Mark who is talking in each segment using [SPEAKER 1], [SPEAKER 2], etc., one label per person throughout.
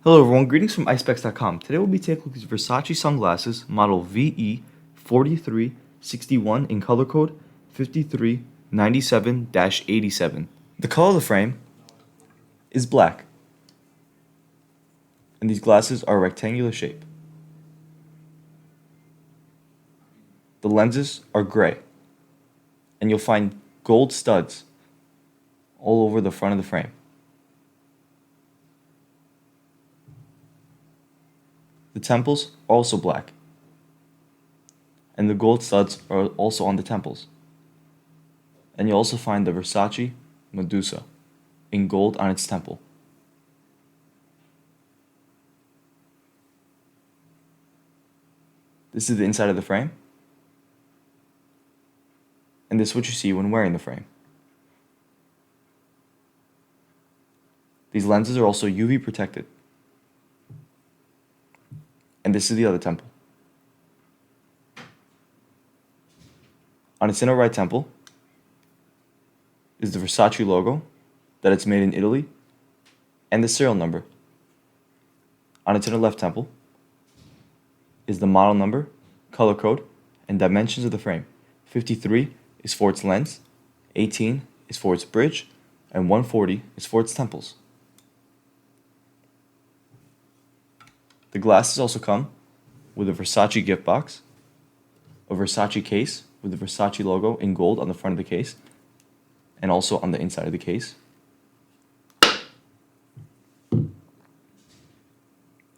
[SPEAKER 1] Hello everyone, greetings from Eyespecs.com. Today we'll be taking a look at these Versace sunglasses, model VE4361 in color code 5397-87. The color of the frame is black, and these glasses are a rectangular shape. The lenses are gray, and you'll find gold studs all over the front of the frame. The temples are also black, and the gold studs are also on the temples. And you'll also find the Versace Medusa in gold on its temple. This is the inside of the frame, and this is what you see when wearing the frame. These lenses are also UV protected. And this is the other temple. On its inner right temple is the Versace logo, that it's made in Italy, and the serial number. On its inner left temple is the model number, color code, and dimensions of the frame. 53 is for its lens, 18 is for its bridge, and 140 is for its temples. The glasses also come with a Versace Gift Box, a Versace case with the Versace logo in gold on the front of the case, and also on the inside of the case, a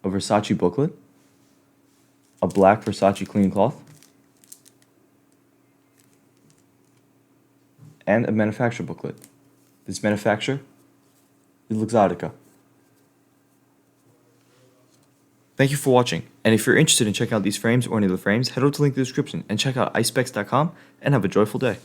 [SPEAKER 1] Versace booklet, a black Versace clean cloth, and a manufacturer booklet. This manufacturer is Luxottica. Thank you for watching, and if you're interested in checking out these frames or any of the frames, head over to the link in the description and check out Eyespecs.com and have a joyful day.